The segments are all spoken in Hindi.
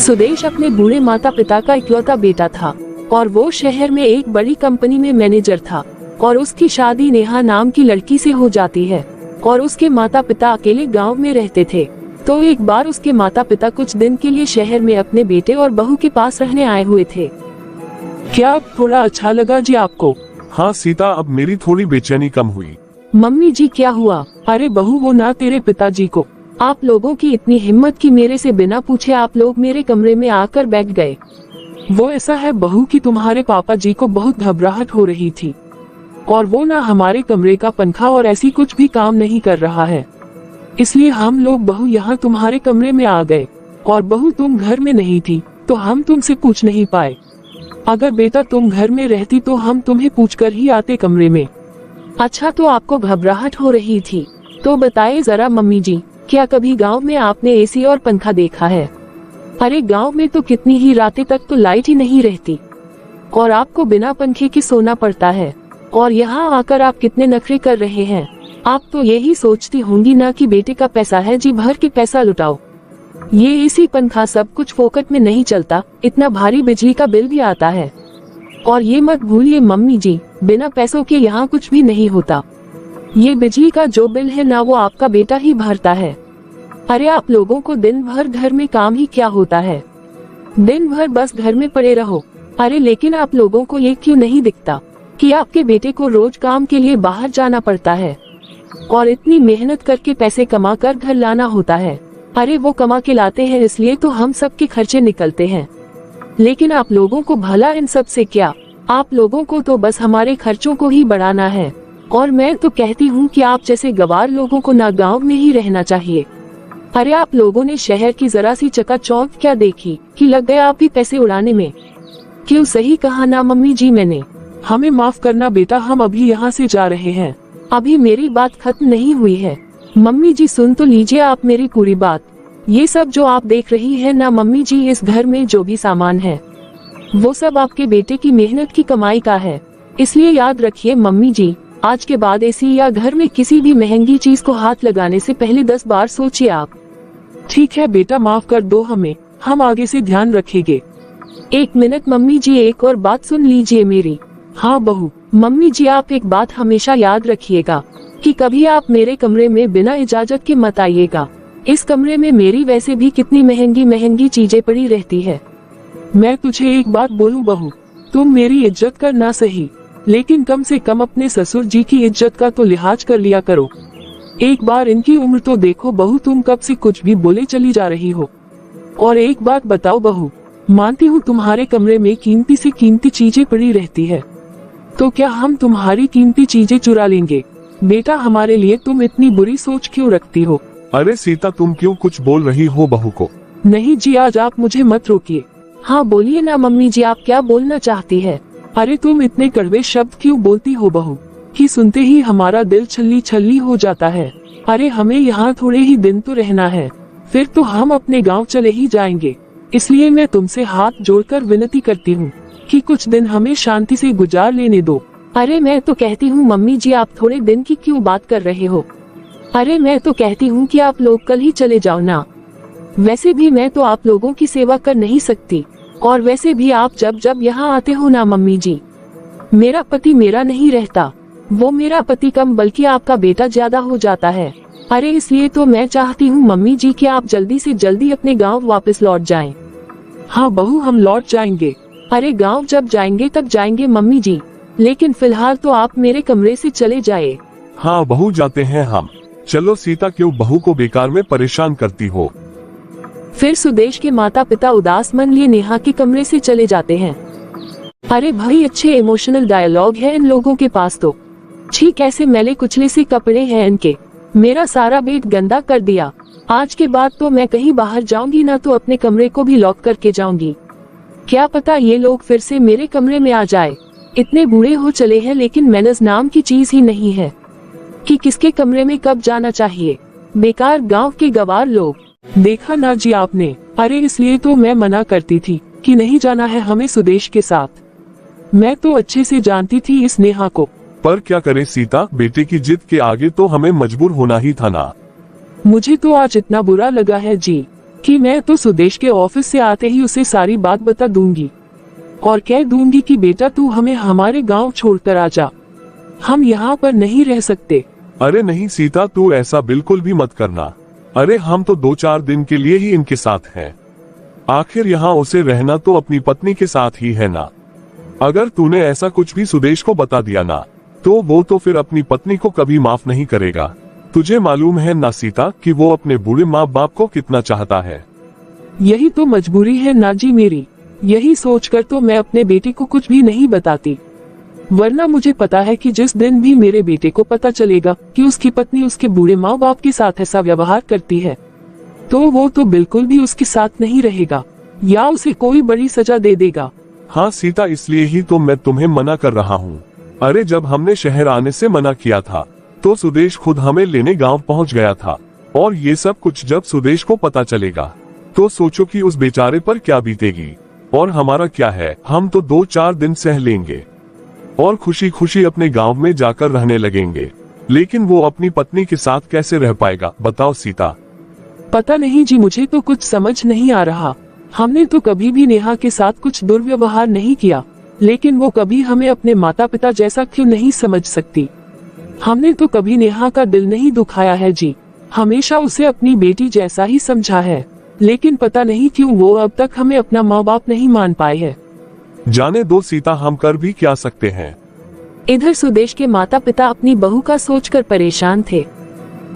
सुदेश अपने बूढ़े माता पिता का इकलौता बेटा था और वो शहर में एक बड़ी कंपनी में मैनेजर था और उसकी शादी नेहा नाम की लड़की से हो जाती है और उसके माता पिता अकेले गांव में रहते थे। तो एक बार उसके माता पिता कुछ दिन के लिए शहर में अपने बेटे और बहू के पास रहने आए हुए थे। क्या थोड़ा अच्छा लगा जी आपको? हाँ सीता, अब मेरी थोड़ी बेचैनी कम हुई। मम्मी जी क्या हुआ? अरे बहू, वो ना तेरे पिताजी को। आप लोगों की इतनी हिम्मत कि मेरे से बिना पूछे आप लोग मेरे कमरे में आकर बैठ गए। वो ऐसा है बहू कि तुम्हारे पापा जी को बहुत घबराहट हो रही थी और वो ना हमारे कमरे का पंखा और ऐसी कुछ भी काम नहीं कर रहा है, इसलिए हम लोग बहू यहाँ तुम्हारे कमरे में आ गए। और बहू तुम घर में नहीं थी तो हम तुमसे पूछ नहीं पाए। अगर बेटा तुम घर में रहती तो हम तुम्हें पूछकर ही आते कमरे में। अच्छा, तो आपको घबराहट हो रही थी तो बताइए जरा मम्मी जी, क्या कभी गांव में आपने एसी और पंखा देखा है? अरे गांव में तो कितनी ही रातें तक तो लाइट ही नहीं रहती और आपको बिना पंखे के सोना पड़ता है और यहाँ आकर आप कितने नखरे कर रहे हैं। आप तो यही सोचती होंगी ना कि बेटे का पैसा है, जी भर के पैसा लुटाओ। ये एसी पंखा सब कुछ फोकट में नहीं चलता, इतना भारी बिजली का बिल भी आता है। और ये मत भूलिए मम्मी जी, बिना पैसों के यहाँ कुछ भी नहीं होता। ये बिजली का जो बिल है ना वो आपका बेटा ही भरता है। अरे आप लोगों को दिन भर घर में काम ही क्या होता है, दिन भर बस घर में पड़े रहो। अरे लेकिन आप लोगों को ये क्यों नहीं दिखता कि आपके बेटे को रोज काम के लिए बाहर जाना पड़ता है और इतनी मेहनत करके पैसे कमा कर घर लाना होता है। अरे वो कमा के लाते हैं इसलिए तो हम सबके खर्चे निकलते हैं, लेकिन आप लोगों को भला इन सब से क्या? आप लोगों को तो बस हमारे खर्चों को ही बढ़ाना है। और मैं तो कहती हूँ कि आप जैसे गवार लोगों को ना गांव में ही रहना चाहिए। अरे आप लोगों ने शहर की जरा सी चकाचौंध क्या देखी कि लग गए आप भी पैसे उड़ाने में। क्यों सही कहा ना मम्मी जी मैंने? हमें माफ करना बेटा, हम अभी यहाँ से जा रहे हैं। अभी मेरी बात खत्म नहीं हुई है। मम्मी जी सुन तो लीजिए आप मेरी पूरी बात। ये सब जो आप देख रही है ना मम्मी जी, इस घर में जो भी सामान है वो सब आपके बेटे की मेहनत की कमाई का है। इसलिए याद रखिए मम्मी जी, आज के बाद एसी या घर में किसी भी महंगी चीज को हाथ लगाने से पहले 10 बार सोचिए आप। ठीक है बेटा, माफ कर दो हमें, हम आगे से ध्यान रखेंगे। एक मिनट मम्मी जी, एक और बात सुन लीजिए मेरी। हाँ बहू। मम्मी जी आप एक बात हमेशा याद रखिएगा कि कभी आप मेरे कमरे में बिना इजाजत के मत आइएगा। इस कमरे में मेरी वैसे भी कितनी महंगी महंगी चीजें पड़ी रहती है। मैं तुझे एक बात बोलूं बहू, तुम मेरी इज्जत कर ना सही, लेकिन कम से कम अपने ससुर जी की इज्जत का तो लिहाज कर लिया करो। एक बार इनकी उम्र तो देखो बहू, तुम कब से कुछ भी बोले चली जा रही हो। और एक बात बताओ बहू, मानती हूँ तुम्हारे कमरे में कीमती से कीमती चीजें पड़ी रहती है, तो क्या हम तुम्हारी कीमती चीजें चुरा लेंगे? बेटा हमारे लिए तुम इतनी बुरी सोच क्यों रखती हो? अरे सीता, तुम क्यों कुछ बोल रही हो बहू को? नहीं जी, आज आप मुझे मत रोकिए। हाँ बोलिए ना मम्मी जी, आप क्या बोलना चाहती है? अरे तुम इतने कड़वे शब्द क्यों बोलती हो बहू कि सुनते ही हमारा दिल छल्ली छल्ली हो जाता है। अरे हमें यहाँ थोड़े ही दिन तो रहना है, फिर तो हम अपने गांव चले ही जाएंगे। इसलिए मैं तुमसे हाथ जोड़कर विनती करती हूँ कि कुछ दिन हमें शांति से गुजार लेने दो। अरे मैं तो कहती हूँ मम्मी जी, आप थोड़े दिन की क्यों बात कर रहे हो? अरे मैं तो कहती हूँ कि आप लोग कल ही चले जाओ ना। वैसे भी मैं तो आप लोगों की सेवा कर नहीं सकती, और वैसे भी आप जब जब यहाँ आते हो ना मम्मी जी, मेरा पति मेरा नहीं रहता, वो मेरा पति कम बल्कि आपका बेटा ज्यादा हो जाता है। अरे इसलिए तो मैं चाहती हूँ मम्मी जी कि आप जल्दी से जल्दी अपने गांव वापस लौट जाएं। हाँ बहू, हम लौट जाएंगे। अरे गांव जब जाएंगे तब जाएंगे मम्मी जी, लेकिन फिलहाल तो आप मेरे कमरे से चले जाए। हाँ बहू, जाते हैं हम। चलो सीता, क्यों बहू को बेकार में परेशान करती हो? फिर सुदेश के माता पिता उदास मन लिए नेहा के कमरे से चले जाते हैं। अरे भाई, अच्छे इमोशनल डायलॉग है इन लोगों के पास तो। छी, कैसे मैले कुचले से कपड़े हैं इनके, मेरा सारा बेड गंदा कर दिया। आज के बाद तो मैं कहीं बाहर जाऊंगी ना तो अपने कमरे को भी लॉक करके जाऊंगी। क्या पता ये लोग फिर से मेरे कमरे में आ जाए। इतने बूढ़े हो चले हैं लेकिन मैनर्स नाम की चीज ही नहीं है कि किसके कमरे में कब जाना चाहिए। बेकार गांव के गवार लोग। देखा ना जी आपने, अरे इसलिए तो मैं मना करती थी कि नहीं जाना है हमें सुदेश के साथ। मैं तो अच्छे से जानती थी इस नेहा को। पर क्या करें सीता, बेटे की जिद के आगे तो हमें मजबूर होना ही था ना। मुझे तो आज इतना बुरा लगा है जी, कि मैं तो सुदेश के ऑफिस से आते ही उसे सारी बात बता दूंगी और कह दूंगी कि बेटा तू हमें हमारे गांव छोड़कर आ जा, हम यहाँ पर नहीं रह सकते। अरे नहीं सीता, तू ऐसा बिल्कुल भी मत करना। अरे हम तो 2-4 दिन के लिए ही इनके साथ हैं। आखिर यहाँ उसे रहना तो अपनी पत्नी के साथ ही है ना। अगर तूने ऐसा कुछ भी सुदेश को बता दिया ना, तो वो तो फिर अपनी पत्नी को कभी माफ नहीं करेगा। तुझे मालूम है ना सीता कि वो अपने बूढ़े माँ बाप को कितना चाहता है। यही तो मजबूरी है ना जी मेरी। यही सोचकर तो मैं अपने बेटे को कुछ भी नहीं बताती, वरना मुझे पता है कि जिस दिन भी मेरे बेटे को पता चलेगा कि उसकी पत्नी उसके बूढ़े माँ बाप के साथ ऐसा व्यवहार करती है, तो वो तो बिल्कुल भी उसके साथ नहीं रहेगा या उसे कोई बड़ी सजा दे देगा। हाँ सीता, इसलिए ही तो मैं तुम्हें मना कर रहा हूँ। अरे जब हमने शहर आने से मना किया था तो सुदेश खुद हमें लेने गांव पहुंच गया था, और ये सब कुछ जब सुदेश को पता चलेगा तो सोचो कि उस बेचारे पर क्या बीतेगी। और हमारा क्या है, हम तो 2-4 दिन सह लेंगे और खुशी खुशी अपने गांव में जाकर रहने लगेंगे। लेकिन वो अपनी पत्नी के साथ कैसे रह पाएगा, बताओ सीता। पता नहीं जी, मुझे तो कुछ समझ नहीं आ रहा। हमने तो कभी भी नेहा के साथ कुछ दुर्व्यवहार नहीं किया, लेकिन वो कभी हमें अपने माता पिता जैसा क्यों नहीं समझ सकती। हमने तो कभी नेहा का दिल नहीं दुखाया है जी, हमेशा उसे अपनी बेटी जैसा ही समझा है। लेकिन पता नहीं क्यों वो अब तक हमें अपना माँ बाप नहीं मान पाए हैं। जाने दो सीता, हम कर भी क्या सकते हैं। इधर सुदेश के माता पिता अपनी बहू का सोचकर परेशान थे,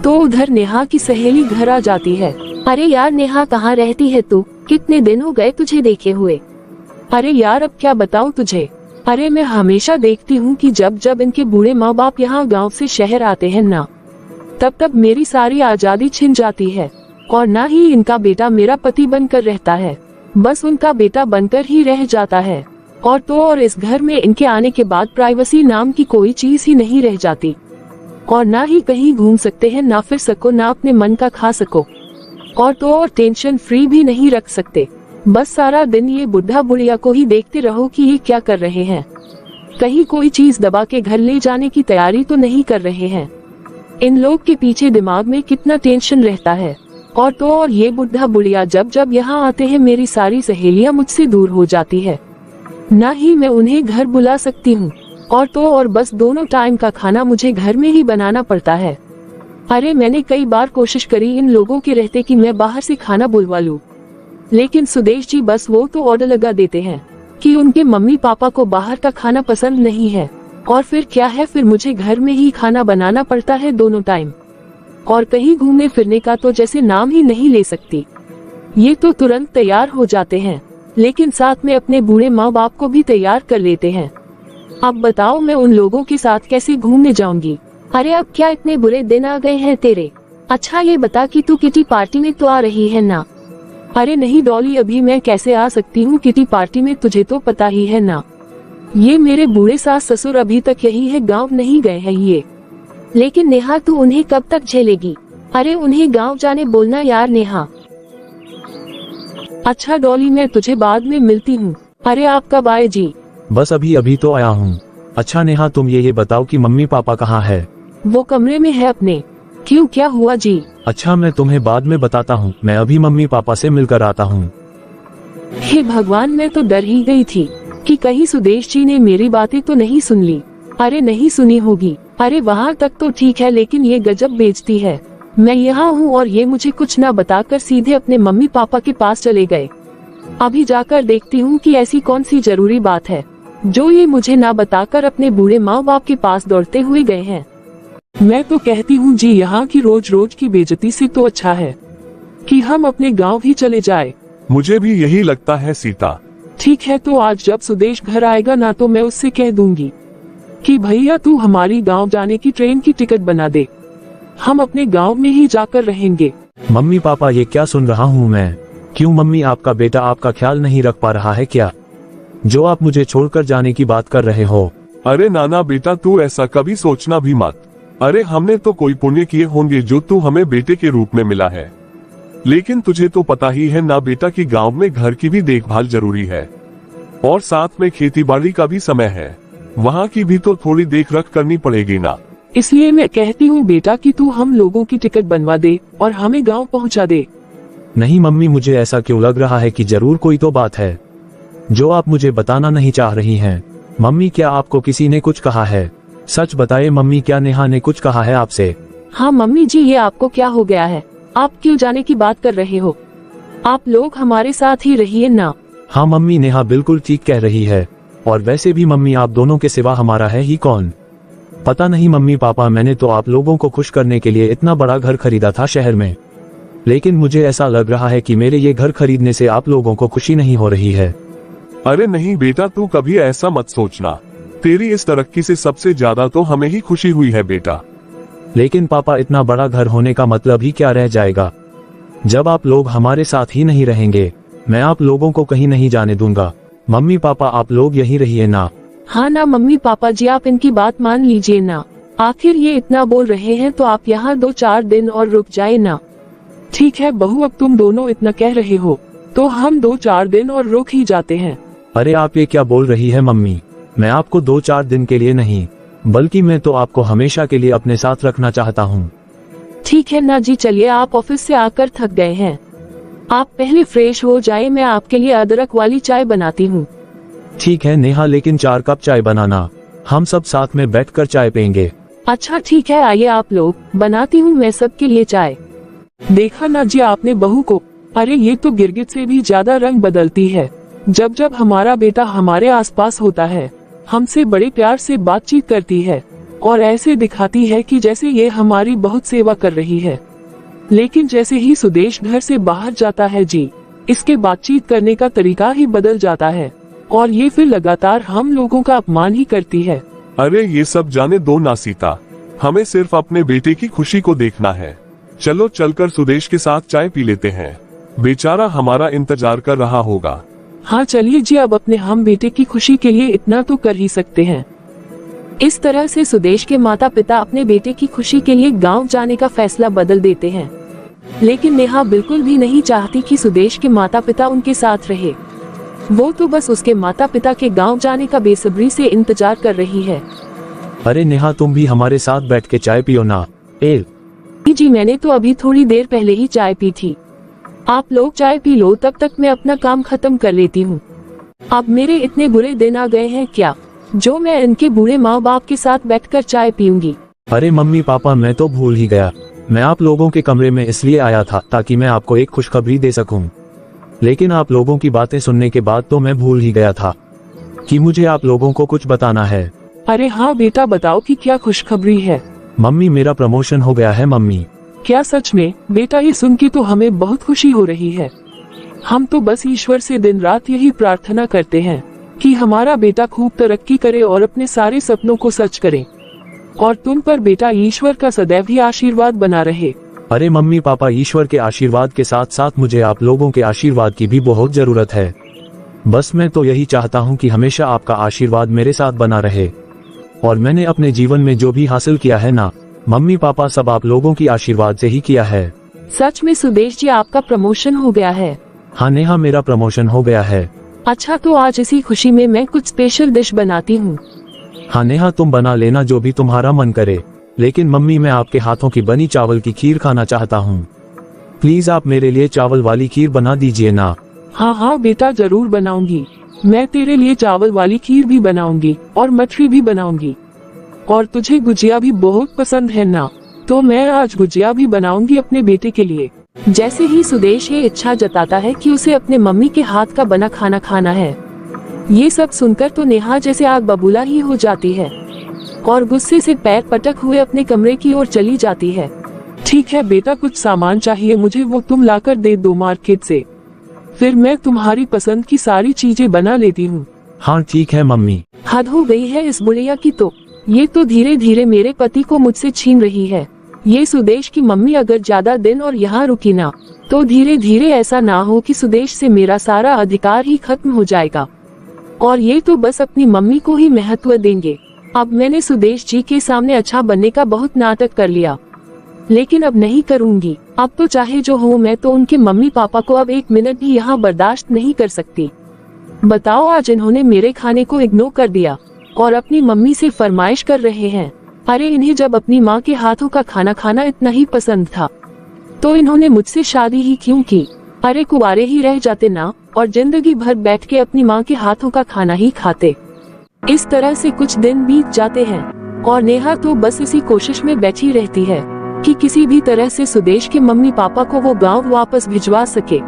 तो उधर नेहा की सहेली घर आ जाती है। अरे यार नेहा, कहाँ रहती है तू? कितने दिन हो गए तुझे देखे हुए। अरे यार अब क्या बताऊँ तुझे। अरे मैं हमेशा देखती हूँ कि जब जब इनके बूढ़े माँ बाप यहाँ गाँव से शहर आते हैं ना, तब तब मेरी सारी आजादी छिन जाती है, और ना ही इनका बेटा मेरा पति बनकर रहता है, बस उनका बेटा बनकर ही रह जाता है। और तो और इस घर में इनके आने के बाद प्राइवेसी नाम की कोई चीज ही नहीं रह जाती, और ना ही कहीं घूम सकते हैं, ना फिर सको, ना अपने मन का खा सको, और तो और टेंशन फ्री भी नहीं रख सकते। बस सारा दिन ये बुढ़ा बुढ़िया को ही देखते रहो कि ये क्या कर रहे हैं, कहीं कोई चीज दबा के घर ले जाने की तैयारी तो नहीं कर रहे हैं। इन लोग के पीछे दिमाग में कितना टेंशन रहता है। और तो और ये बुढ़ा बुढ़िया जब जब यहाँ आते हैं मेरी सारी सहेलियाँ मुझसे दूर हो जाती है, ना ही मैं उन्हें घर बुला सकती हूँ, और तो और बस दोनों टाइम का खाना मुझे घर में ही बनाना पड़ता है। अरे मैंने कई बार कोशिश करी इन लोगों के रहते कि मैं बाहर से खाना बुलवा लूं, लेकिन सुदेश जी बस वो तो ऑर्डर लगा देते हैं कि उनके मम्मी पापा को बाहर का खाना पसंद नहीं है, और फिर क्या है, फिर मुझे घर में ही खाना बनाना पड़ता है दोनों टाइम, और कहीं घूमने फिरने का तो जैसे नाम ही नहीं ले सकती। ये तो तुरंत तैयार हो जाते हैं, लेकिन साथ में अपने बूढ़े माँ बाप को भी तैयार कर लेते हैं। अब बताओ मैं उन लोगों के साथ कैसे घूमने जाऊंगी। अरे अब क्या इतने बुरे दिन आ गए हैं तेरे? अच्छा ये बता कि तू किटी पार्टी में तो आ रही है ना? अरे नहीं डॉली, अभी मैं कैसे आ सकती हूँ किटी पार्टी में, तुझे तो पता ही है ना, ये मेरे बूढ़े सास ससुर अभी तक यही है, गाँव नहीं गए हैं ये। लेकिन नेहा तू उन्हें कब तक झेलेगी? अरे उन्हें गाँव जाने बोलना यार नेहा। अच्छा डॉली, मैं तुझे बाद में मिलती हूँ। अरे आप कब आए जी? बस अभी तो आया हूँ। अच्छा नेहा, तुम ये बताओ कि मम्मी पापा कहाँ है? वो कमरे में है अपने। क्यों, क्या हुआ जी? अच्छा मैं तुम्हें बाद में बताता हूँ, मैं अभी मम्मी पापा से मिलकर आता हूँ। हे भगवान, मैं तो डर ही गई थी कि कहीं सुदेश जी ने मेरी बातें तो नहीं सुन ली। अरे नहीं सुनी होगी। अरे वहाँ तक तो ठीक है, लेकिन ये गजब बेइज्जती है। मैं यहाँ हूँ और ये मुझे कुछ ना बताकर सीधे अपने मम्मी पापा के पास चले गए। अभी जाकर देखती हूँ कि ऐसी कौन सी जरूरी बात है जो ये मुझे ना बताकर अपने बूढ़े माँ बाप के पास दौड़ते हुए गए हैं। मैं तो कहती हूँ जी, यहाँ की रोज रोज की बेइज्जती से तो अच्छा है कि हम अपने गांव ही चले जाए। मुझे भी यही लगता है सीता। ठीक है, तो आज जब सुदेश घर आएगा ना, तो मैं उससे कह दूंगी कि भैया तू हमारी गांव जाने की ट्रेन की टिकट बना दे, हम अपने गांव में ही जाकर रहेंगे। मम्मी पापा, ये क्या सुन रहा हूँ मैं? क्यों मम्मी, आपका बेटा आपका ख्याल नहीं रख पा रहा है क्या, जो आप मुझे छोड़कर जाने की बात कर रहे हो? अरे नाना बेटा, तू ऐसा कभी सोचना भी मत। अरे हमने तो कोई पुण्य किए होंगे जो तू हमें बेटे के रूप में मिला है, लेकिन तुझे तो पता ही है ना बेटा कि गांव में घर की भी देखभाल जरूरी है, और साथ में खेती बाड़ी का भी समय है, वहाँ की भी तो थोड़ी देख रख करनी पड़ेगी ना। इसलिए मैं कहती हूँ बेटा कि तू हम लोगों की टिकट बनवा दे और हमें गांव पहुँचा दे। नहीं मम्मी, मुझे ऐसा क्यों लग रहा है कि जरूर कोई तो बात है जो आप मुझे बताना नहीं चाह रही हैं। मम्मी, क्या आपको किसी ने कुछ कहा है? सच बताइए मम्मी, क्या नेहा ने कुछ कहा है आपसे? हाँ मम्मी जी, ये आपको क्या हो गया है? आप क्यों जाने की बात कर रहे हो? आप लोग हमारे साथ ही रहिए ना। हाँ मम्मी, नेहा बिल्कुल ठीक कह रही है। और वैसे भी मम्मी, आप दोनों के सिवा हमारा है ही कौन? पता नहीं मम्मी पापा, मैंने तो आप लोगों को खुश करने के लिए इतना बड़ा घर खरीदा था शहर में, लेकिन मुझे ऐसा लग रहा है कि मेरे ये घर खरीदने से आप लोगों को खुशी नहीं हो रही है। अरे नहीं बेटा, तू कभी ऐसा मत सोचना। तेरी इस तरक्की से सबसे ज्यादा तो हमें ही खुशी हुई है बेटा। लेकिन पापा, इतना बड़ा घर होने का मतलब ही क्या रह जाएगा जब आप लोग हमारे साथ ही नहीं रहेंगे? मैं आप लोगों को कहीं नहीं जाने दूंगा। मम्मी पापा, आप लोग यहीं रहिए ना। हाँ ना मम्मी पापा जी, आप इनकी बात मान लीजिए ना। आखिर ये इतना बोल रहे हैं तो आप यहाँ 2-4 दिन और रुक जाए ना। ठीक है बहू, अब तुम दोनों इतना कह रहे हो तो हम 2-4 दिन और रुक ही जाते हैं। अरे आप ये क्या बोल रही है मम्मी? मैं आपको 2-4 दिन के लिए नहीं, बल्कि मैं तो आपको हमेशा के लिए अपने साथ रखना चाहता हूँ। ठीक है ना जी, चलिए। आप ऑफिस से आकर थक गए हैं, आप पहले फ्रेश हो जाए, मैं आपके लिए अदरक वाली चाय बनाती हूँ। ठीक है नेहा, लेकिन 4 कप चाय बनाना, हम सब साथ में बैठकर चाय पियेंगे। अच्छा ठीक है, आइए आप लोग, बनाती हूँ मैं सबके लिए चाय। देखा ना जी आपने बहू को? अरे ये तो गिरगिट से भी ज्यादा रंग बदलती है। जब जब हमारा बेटा हमारे आसपास होता है, हमसे बड़े प्यार से बातचीत करती है और ऐसे दिखाती है कि जैसे ये हमारी बहुत सेवा कर रही है। लेकिन जैसे ही सुदेश घर से बाहर जाता है जी, इसके बातचीत करने का तरीका ही बदल जाता है और ये फिर लगातार हम लोगों का अपमान ही करती है। अरे ये सब जाने दो ना सीता, हमें सिर्फ अपने बेटे की खुशी को देखना है। चलो चलकर सुदेश के साथ चाय पी लेते हैं, बेचारा हमारा इंतजार कर रहा होगा। हाँ चलिए जी, अब अपने हम बेटे की खुशी के लिए इतना तो कर ही सकते हैं। इस तरह से सुदेश के माता पिता अपने बेटे की खुशी के लिए गांव जाने का फैसला बदल देते हैं। लेकिन नेहा बिल्कुल भी नहीं चाहती कि सुदेश के माता पिता उनके साथ रहे। वो तो बस उसके माता पिता के गांव जाने का बेसब्री से इंतजार कर रही है। अरे नेहा, तुम भी हमारे साथ बैठ के चाय पियो ना। जी मैंने तो अभी थोड़ी देर पहले ही चाय पी थी। आप लोग चाय पी लो, तब तक मैं अपना काम खत्म कर लेती हूँ। अब मेरे इतने बुरे दिन आ गए हैं क्या, जो मैं इनके बूढ़े माँ बाप के साथ बैठकर चाय पीऊंगी? अरे मम्मी पापा, मैं तो भूल ही गया। मैं आप लोगों के कमरे में इसलिए आया था ताकि मैं आपको एक खुशखबरी दे सकूं। लेकिन आप लोगों की बातें सुनने के बाद तो मैं भूल ही गया था कि मुझे आप लोगों को कुछ बताना है। अरे हाँ बेटा, बताओ कि क्या खुशखबरी है? मम्मी, मेरा प्रमोशन हो गया है मम्मी। क्या सच में? बेटा ये सुन के तो हमें बहुत खुशी हो रही है। हम तो बस ईश्वर से दिन रात यही प्रार्थना करते हैं कि हमारा बेटा खूब तरक्की करे और अपने सारे सपनों को सच करे, और तुम पर बेटा ईश्वर का सदैव ही आशीर्वाद बना रहे। अरे मम्मी पापा, ईश्वर के आशीर्वाद के साथ साथ मुझे आप लोगों के आशीर्वाद की भी बहुत जरूरत है। बस मैं तो यही चाहता हूँ कि हमेशा आपका आशीर्वाद मेरे साथ बना रहे। और मैंने अपने जीवन में जो भी हासिल किया है ना मम्मी पापा, सब आप लोगों की आशीर्वाद से ही किया है। सच में सुदेश जी, आपका प्रमोशन हो गया है? हाँ नेहा, मेरा प्रमोशन हो गया है। अच्छा, तो आज इसी खुशी में मैं कुछ स्पेशल डिश बनाती हूँ। हाँ नेहा, तुम बना लेना जो भी तुम्हारा मन करे। लेकिन मम्मी, मैं आपके हाथों की बनी चावल की खीर खाना चाहता हूँ। प्लीज आप मेरे लिए चावल वाली खीर बना दीजिए ना। हाँ हाँ बेटा, जरूर बनाऊंगी। मैं तेरे लिए चावल वाली खीर भी बनाऊंगी और मठरी भी बनाऊंगी। और तुझे गुजिया भी बहुत पसंद है ना, तो मैं आज गुजिया भी बनाऊंगी अपने बेटे के लिए। जैसे ही सुदेश ये इच्छा जताता है कि उसे अपने मम्मी के हाथ का बना खाना खाना है, ये सब सुनकर तो नेहा जैसे आग बबूला ही हो जाती है और गुस्से से पैर पटक हुए अपने कमरे की ओर चली जाती है। ठीक है बेटा, कुछ सामान चाहिए मुझे, वो तुम लाकर दे दो मार्केट से, फिर मैं तुम्हारी पसंद की सारी चीजें बना लेती हूँ। हाँ ठीक है मम्मी। हद हो गई है इस बुढ़िया की तो, ये तो धीरे धीरे मेरे पति को मुझसे छीन रही है। ये सुदेश की मम्मी अगर ज्यादा दिन और यहाँ रुकी ना, तो धीरे धीरे ऐसा ना हो कि सुदेश से मेरा सारा अधिकार ही खत्म हो जाएगा और ये तो बस अपनी मम्मी को ही महत्व देंगे। अब मैंने सुदेश जी के सामने अच्छा बनने का बहुत नाटक कर लिया, लेकिन अब नहीं करूँगी। अब तो चाहे जो हो, मैं तो उनके मम्मी पापा को अब 1 मिनट भी यहाँ बर्दाश्त नहीं कर सकती। बताओ, आज इन्होंने मेरे खाने को इग्नोर कर दिया और अपनी मम्मी से फरमाइश कर रहे हैं। अरे इन्हें जब अपनी माँ के हाथों का खाना खाना इतना ही पसंद था, तो इन्होंने मुझसे शादी ही क्यों की? अरे कुंवारे ही रह जाते ना, और जिंदगी भर बैठ के अपनी माँ के हाथों का खाना ही खाते। इस तरह से कुछ दिन बीत जाते हैं और नेहा तो बस इसी कोशिश में बैठी रहती है कि किसी भी तरह से सुदेश के मम्मी पापा को वो गांव वापस भिजवा सके।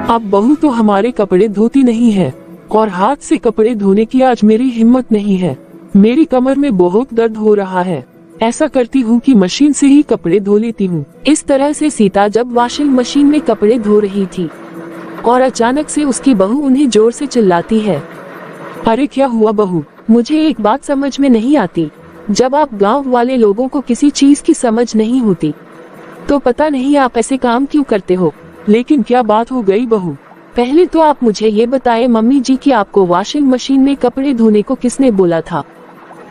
अब बहू तो हमारे कपड़े धोती नहीं है और हाथ से कपड़े धोने की आज मेरी हिम्मत नहीं है। मेरी कमर में बहुत दर्द हो रहा है। ऐसा करती हूँ कि मशीन से ही कपड़े धो लेती हूँ। इस तरह से सीता जब वॉशिंग मशीन में कपड़े धो रही थी और अचानक से उसकी बहू उन्हें जोर से चिल्लाती है। अरे क्या हुआ बहू? मुझे एक बात समझ में नहीं आती, जब आप गांव वाले लोगों को किसी चीज की समझ नहीं होती तो पता नहीं आप ऐसे काम क्यों करते हो। लेकिन क्या बात हो गई बहू? पहले तो आप मुझे ये बताएं मम्मी जी कि आपको वॉशिंग मशीन में कपड़े धोने को किसने बोला था?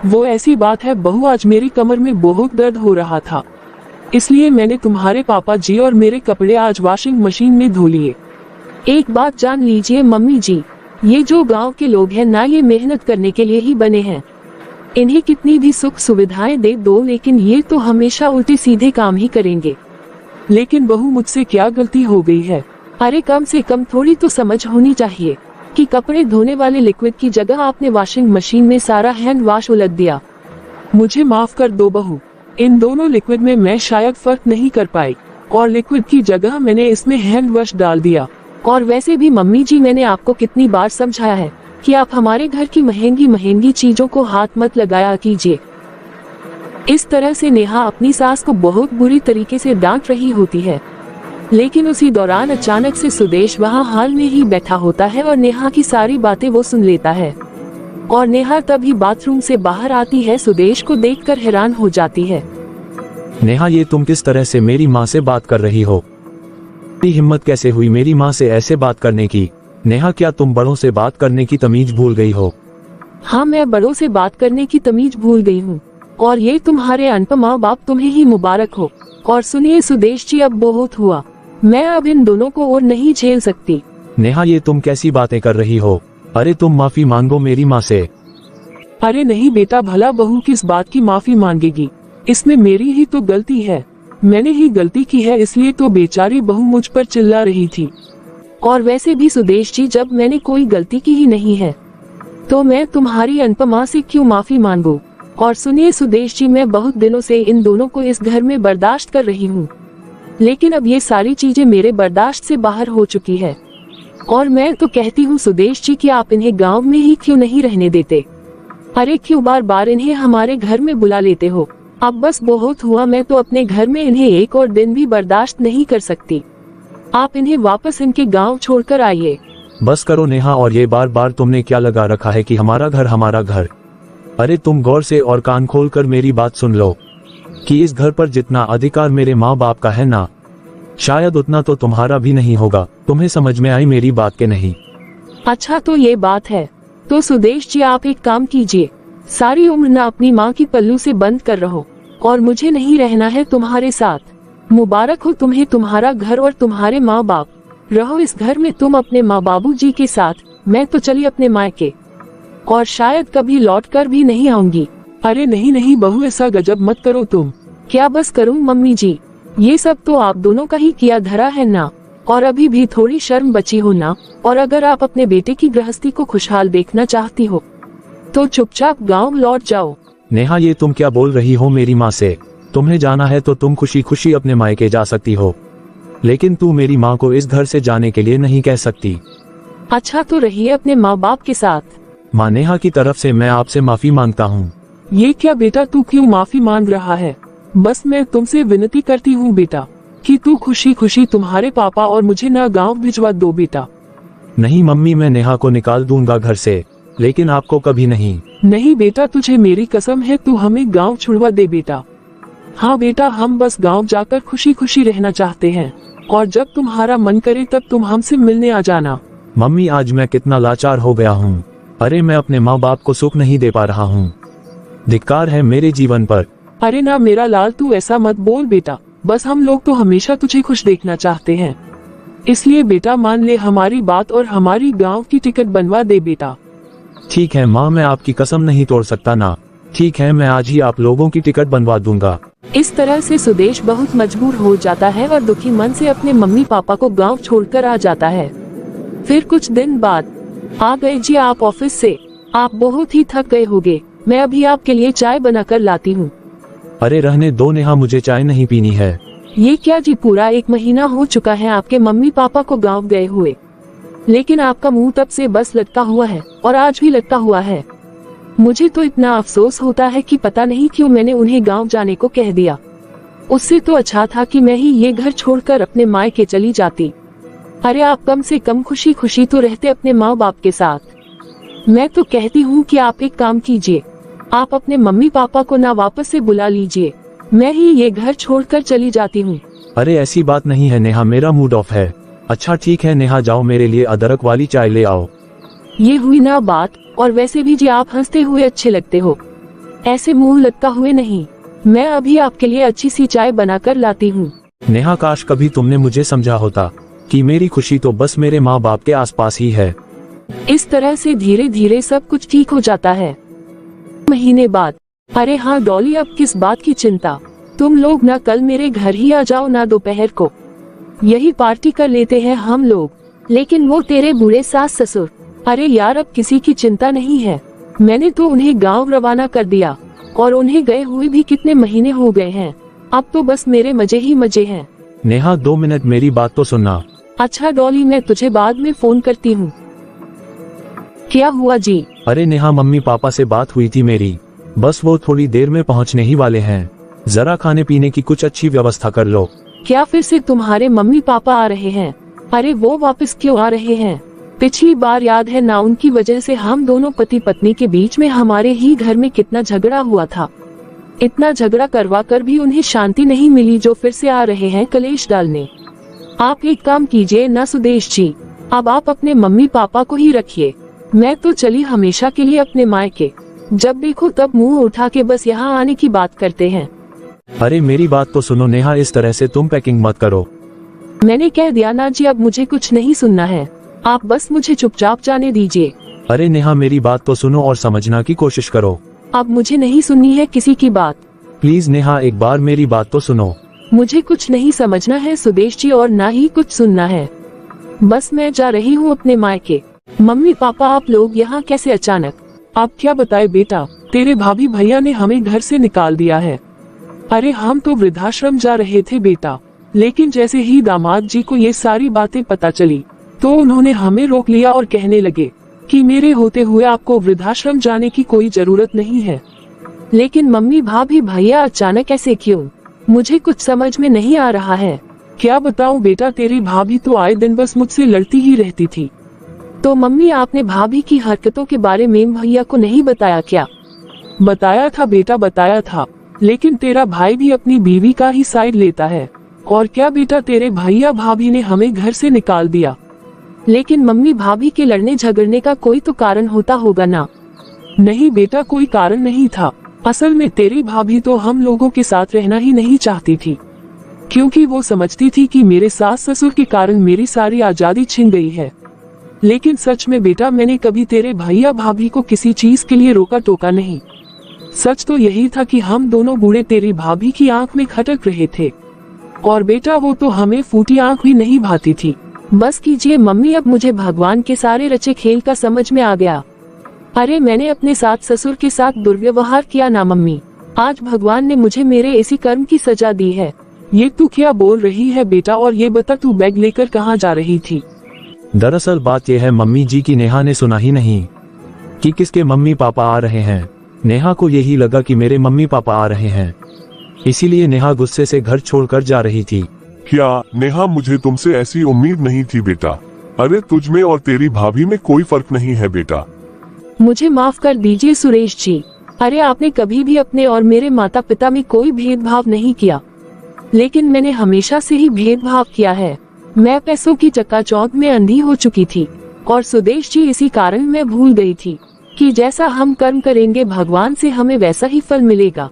वो ऐसी बात है बहू, आज मेरी कमर में बहुत दर्द हो रहा था, इसलिए मैंने तुम्हारे पापा जी और मेरे कपड़े आज वॉशिंग मशीन में धो लिए। एक बात जान लीजिए मम्मी जी, ये जो गांव के लोग हैं ना, ये मेहनत करने के लिए ही बने हैं। इन्हें कितनी भी सुख सुविधाएं दे दो, लेकिन ये तो हमेशा उल्टे सीधे काम ही करेंगे। लेकिन बहू मुझसे क्या गलती हो गई है? अरे कम से कम थोड़ी तो समझ होनी चाहिए कि कपड़े धोने वाले लिक्विड की जगह आपने वॉशिंग मशीन में सारा हैंड वॉश उलट दिया। मुझे माफ कर दो बहू, इन दोनों लिक्विड में मैं शायद फर्क नहीं कर पाई और लिक्विड की जगह मैंने इसमें हैंड वॉश डाल दिया। और वैसे भी मम्मी जी, मैंने आपको कितनी बार समझाया है कि आप हमारे घर की महंगी महंगी चीजों को हाथ मत लगाया कीजिए। इस तरह से नेहा अपनी सास को बहुत बुरी तरीके से डांट रही होती है, लेकिन उसी दौरान अचानक से सुदेश वहाँ हाल में ही बैठा होता है और नेहा की सारी बातें वो सुन लेता है। और नेहा तभी बाथरूम से बाहर आती है, सुदेश को देखकर हैरान हो जाती है। नेहा, ये तुम किस तरह से मेरी माँ से बात कर रही हो? इतनी हिम्मत कैसे हुई मेरी माँ से ऐसे बात करने की? नेहा, क्या तुम बड़ों से बात करने की तमीज भूल गई हो? हाँ, मैं बड़ों से बात करने की तमीज भूल गई हूँ, और ये तुम्हारे अनपढ़ माँ बाप तुम्हें ही मुबारक हो। और सुनिए सुदेश जी, अब बहुत हुआ, मैं अब इन दोनों को और नहीं झेल सकती। नेहा, ये तुम कैसी बातें कर रही हो? अरे तुम माफी मांगो मेरी माँ से। अरे नहीं बेटा, भला बहू किस बात की माफी मांगेगी? इसमें मेरी ही तो गलती है, मैंने ही गलती की है, इसलिए तो बेचारी बहू मुझ पर चिल्ला रही थी। और वैसे भी सुदेश जी, जब मैंने कोई गलती की ही नहीं है तो मैं तुम्हारी अनपढ़ माँ से क्यों माफी मांगू? और सुनिए सुदेश जी, मैं बहुत दिनों से इन दोनों को इस घर में बर्दाश्त कर रही हूँ, लेकिन अब ये सारी चीजें मेरे बर्दाश्त से बाहर हो चुकी है। और मैं तो कहती हूँ सुदेश जी कि आप इन्हें गांव में ही क्यों नहीं रहने देते? अरे क्यों बार बार इन्हें हमारे घर में बुला लेते हो? अब बस बहुत हुआ, मैं तो अपने घर में इन्हें एक और दिन भी बर्दाश्त नहीं कर सकती। आप इन्हें वापस इनके गांव छोड़कर आइए। बस करो नेहा, और ये बार बार तुमने क्या लगा रखा है कि हमारा घर हमारा घर? अरे तुम गौर से और कान खोल कर मेरी बात सुन लो कि इस घर पर जितना अधिकार मेरे माँ बाप का है ना, शायद उतना तो तुम्हारा भी नहीं होगा। तुम्हें समझ में आई मेरी बात के नहीं? अच्छा तो ये बात है, तो सुदेश जी आप एक काम कीजिए, सारी उम्र ना अपनी माँ की पल्लू से बंद कर रहो और मुझे नहीं रहना है तुम्हारे साथ। मुबारक हो तुम्हें तुम्हारा घर और तुम्हारे माँ बाप। रहो इस घर में तुम अपने माँ बाबू जी के साथ, मैं तो चली अपने मायके और शायद कभी लौट कर भी नहीं आऊंगी। अरे नहीं नहीं बहू, ऐसा गजब मत करो तुम। क्या बस करूं मम्मी जी? ये सब तो आप दोनों का ही किया धरा है ना, और अभी भी थोड़ी शर्म बची हो ना। और अगर आप अपने बेटे की गृहस्थी को खुशहाल देखना चाहती हो तो चुपचाप गांव लौट जाओ। नेहा, ये तुम क्या बोल रही हो मेरी माँ से? तुम्हें जाना है तो तुम खुशी खुशी अपने मायके जा सकती हो, लेकिन तू मेरी माँ को इस घर से जाने के लिए नहीं कह सकती। अच्छा तो रहिए अपने माँ बाप के साथ। माँ, नेहा की तरफ से मैं आपसे माफी मांगता हूँ। ये क्या बेटा, तू क्यों माफी मांग रहा है? बस मैं तुमसे विनती करती हूँ बेटा कि तू खुशी खुशी तुम्हारे पापा और मुझे ना गांव भिजवा दो बेटा। नहीं मम्मी, मैं नेहा को निकाल दूंगा घर से, लेकिन आपको कभी नहीं। नहीं बेटा, तुझे मेरी कसम है, तू हमें गांव छुड़वा दे बेटा। हाँ बेटा, हम बस गांव जाकर खुशी खुशी रहना चाहते हैं, और जब तुम्हारा मन करे तब तुम हमसे मिलने आ जाना। मम्मी, आज मैं कितना लाचार हो गया हूँ। अरे मैं अपने माँ बाप को सुख नहीं दे पा रहा हूँ। धिक्कार है मेरे जीवन पर। अरे ना मेरा लाल, तू ऐसा मत बोल बेटा, बस हम लोग तो हमेशा तुझे खुश देखना चाहते हैं, इसलिए बेटा मान ले हमारी बात और हमारी गांव की टिकट बनवा दे बेटा। ठीक है माँ, मैं आपकी कसम नहीं तोड़ सकता ना। ठीक है, मैं आज ही आप लोगों की टिकट बनवा दूंगा। इस तरह से सुदेश बहुत मजबूर हो जाता है और दुखी मन से अपने मम्मी पापा को गांव छोड़कर आ जाता है। फिर कुछ दिन बाद, आ गए जी आप ऑफिस से, आप बहुत ही थक गए होंगे, मैं अभी आपके लिए चाय बनाकर लाती हूँ। अरे रहने दो नेहा, मुझे चाय नहीं पीनी है। ये क्या जी, पूरा 1 महीना हो चुका है आपके मम्मी पापा को गांव गए हुए, लेकिन आपका मुंह तब से बस लटका हुआ है और आज भी लटका हुआ है। मुझे तो इतना अफसोस होता है कि पता नहीं क्यों मैंने उन्हें गांव जाने को कह दिया। उससे तो अच्छा था कि मैं ही ये घर छोड़कर अपने मायके चली जाती। अरे आप कम से कम खुशी खुशी तो रहते अपने माँ बाप के साथ। मैं तो कहती हूँ कि आप एक काम कीजिए, आप अपने मम्मी पापा को ना वापस से बुला लीजिए, मैं ही ये घर छोड़कर चली जाती हूँ। अरे ऐसी बात नहीं है नेहा, मेरा मूड ऑफ है। अच्छा ठीक है नेहा, जाओ मेरे लिए अदरक वाली चाय ले आओ। ये हुई ना बात, और वैसे भी जी आप हंसते हुए अच्छे लगते हो, ऐसे मुंह लटका हुए नहीं। मैं अभी आपके लिए अच्छी सी चाय बनाकर लाती हूँ। नेहा काश कभी तुमने मुझे समझा होता कि मेरी खुशी तो बस मेरे माँ बाप के आसपास ही है। इस तरह से धीरे धीरे सब कुछ ठीक हो जाता है। महीने बाद, अरे हाँ डॉली, अब किस बात की चिंता, तुम लोग ना कल मेरे घर ही आ जाओ ना दोपहर को, यही पार्टी कर लेते हैं हम लोग। लेकिन वो तेरे बूढ़े सास ससुर, अरे यार अब किसी की चिंता नहीं है, मैंने तो उन्हें गांव रवाना कर दिया और उन्हें गए हुए भी कितने महीने हो गए हैं, अब तो बस मेरे मजे ही मजे हैं। नेहा 2 मिनट मेरी बात तो सुनना। अच्छा डॉली, मैं तुझे बाद में फोन करती हूँ। क्या हुआ जी? अरे नेहा मम्मी पापा से बात हुई थी मेरी, बस वो थोड़ी देर में पहुँचने ही वाले हैं, जरा खाने पीने की कुछ अच्छी व्यवस्था कर लो। क्या फिर से तुम्हारे मम्मी पापा आ रहे हैं? अरे वो वापस क्यों आ रहे हैं? पिछली बार याद है ना, उनकी वजह से हम दोनों पति पत्नी के बीच में हमारे ही घर में कितना झगड़ा हुआ था। इतना झगड़ा करवा कर भी उन्हें शांति नहीं मिली, जो फिर से आ रहे हैं कलेश डालने। आप एक काम कीजिए ना सुदेश जी, अब आप अपने मम्मी पापा को ही रखिए, मैं तो चली हमेशा के लिए अपने मायके, जब देखो तब मुंह उठा के बस यहाँ आने की बात करते हैं। अरे मेरी बात तो सुनो नेहा, इस तरह से तुम पैकिंग मत करो। मैंने कह दिया ना जी, अब मुझे कुछ नहीं सुनना है, आप बस मुझे चुपचाप जाने दीजिए। अरे नेहा मेरी बात तो सुनो और समझना की कोशिश करो। अब मुझे नहीं सुननी है किसी की बात। प्लीज नेहा एक बार मेरी बात तो सुनो। मुझे कुछ नहीं समझना है सुदेश जी, और ना ही कुछ सुनना है, बस मैं जा रही हूँ अपने मायके। मम्मी पापा आप लोग यहाँ कैसे अचानक? आप क्या बताए बेटा, तेरे भाभी भैया ने हमें घर से निकाल दिया है। अरे हम तो वृद्धाश्रम जा रहे थे बेटा, लेकिन जैसे ही दामाद जी को ये सारी बातें पता चली तो उन्होंने हमें रोक लिया और कहने लगे कि मेरे होते हुए आपको वृद्धाश्रम जाने की कोई जरूरत नहीं है। लेकिन मम्मी भाभी भैया अचानक ऐसे क्यों? मुझे कुछ समझ में नहीं आ रहा है। क्या बताऊं बेटा, तेरी भाभी तो आए दिन बस मुझसे लड़ती ही रहती थी। तो मम्मी आपने भाभी की हरकतों के बारे में भैया को नहीं बताया क्या? बताया था बेटा, बताया था, लेकिन तेरा भाई भी अपनी बीवी का ही साइड लेता है। और क्या बेटा, तेरे भैया भाभी ने हमें घर से निकाल दिया। लेकिन मम्मी भाभी के लड़ने झगड़ने का कोई तो कारण होता होगा ना? नहीं बेटा, कोई कारण नहीं था। असल में तेरी भाभी तो हम लोगों के साथ रहना ही नहीं चाहती थी, क्योंकि वो समझती थी कि मेरे सास ससुर के कारण मेरी सारी आजादी छिन गई है। लेकिन सच में बेटा, मैंने कभी तेरे भैया भाभी को किसी चीज के लिए रोका टोका नहीं। सच तो यही था कि हम दोनों बूढ़े तेरी भाभी की आंख में खटक रहे थे, और बेटा वो तो हमें फूटी आंख भी नहीं भाती थी। बस कीजिए मम्मी, अब मुझे भगवान के सारे रचे खेल का समझ में आ गया। अरे मैंने अपने सास ससुर के साथ दुर्व्यवहार किया ना मम्मी, आज भगवान ने मुझे मेरे इसी कर्म की सजा दी है। ये तू क्या बोल रही है बेटा, और ये बता तू बैग लेकर कहाँ जा रही थी? दरअसल बात यह है मम्मी जी की नेहा ने सुना ही नहीं कि किसके मम्मी पापा आ रहे हैं। नेहा को यही लगा कि मेरे मम्मी पापा आ रहे हैं, इसीलिए नेहा गुस्से से घर छोड़कर जा रही थी। क्या नेहा, मुझे तुमसे ऐसी उम्मीद नहीं थी बेटा। अरे तुझमें और तेरी भाभी में कोई फर्क नहीं है बेटा। मुझे माफ कर दीजिए सुरेश जी, अरे आपने कभी भी अपने और मेरे माता पिता में कोई भेदभाव नहीं किया, लेकिन मैंने हमेशा से ही भेदभाव किया है। मैं पैसों की चकाचौंध में अंधी हो चुकी थी, और सुदेश जी इसी कारण मैं भूल गई थी कि जैसा हम कर्म करेंगे भगवान से हमें वैसा ही फल मिलेगा।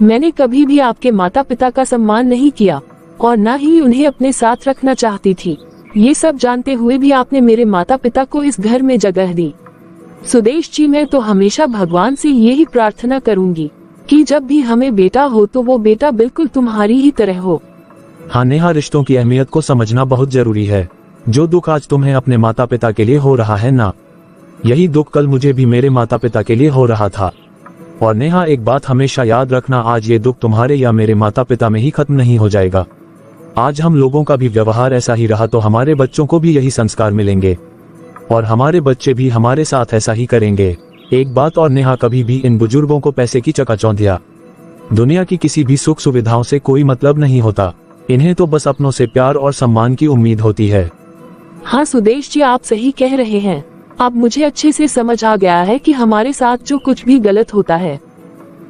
मैंने कभी भी आपके माता पिता का सम्मान नहीं किया, और न ही उन्हें अपने साथ रखना चाहती थी। ये सब जानते हुए भी आपने मेरे माता पिता को इस घर में जगह दी। सुदेश जी, मैं तो हमेशा भगवान से यही प्रार्थना करूंगी कि जब भी हमें बेटा हो तो वो बेटा बिल्कुल तुम्हारी ही तरह हो। हाँ नेहा, रिश्तों की अहमियत को समझना बहुत जरूरी है। जो दुख आज तुम्हें अपने माता पिता के लिए हो रहा है ना, यही दुख कल मुझे भी मेरे माता पिता के लिए हो रहा था। और नेहा, एक बात हमेशा याद रखना, आज ये दुख तुम्हारे या मेरे माता पिता में ही खत्म नहीं हो जाएगा। आज हम लोगों का भी व्यवहार ऐसा ही रहा तो हमारे बच्चों को भी यही संस्कार मिलेंगे और हमारे बच्चे भी हमारे साथ ऐसा ही करेंगे। एक बात और नेहा, कभी भी इन बुजुर्गों को पैसे की चकाचौंधिया, दुनिया की किसी भी सुख सुविधाओं से कोई मतलब नहीं होता। इन्हें तो बस अपनों से प्यार और सम्मान की उम्मीद होती है। हाँ सुदेश जी, आप सही कह रहे हैं। अब मुझे अच्छे से समझ आ गया है कि हमारे साथ जो कुछ भी गलत होता है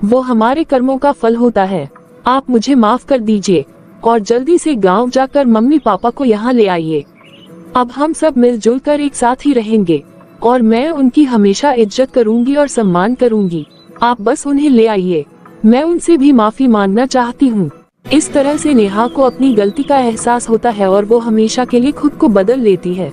वो हमारे कर्मों का फल होता है। आप मुझे माफ कर दीजिए और जल्दी से गांव जाकर मम्मी पापा को यहाँ ले आइए। अब हम सब मिलजुल कर एक साथ ही रहेंगे और मैं उनकी हमेशा इज्जत करूंगी और सम्मान करूंगी। आप बस उन्हें ले आइए, मैं उनसे भी माफी मांगना चाहती हूँ। इस तरह से नेहा को अपनी गलती का एहसास होता है और वो हमेशा के लिए खुद को बदल लेती है।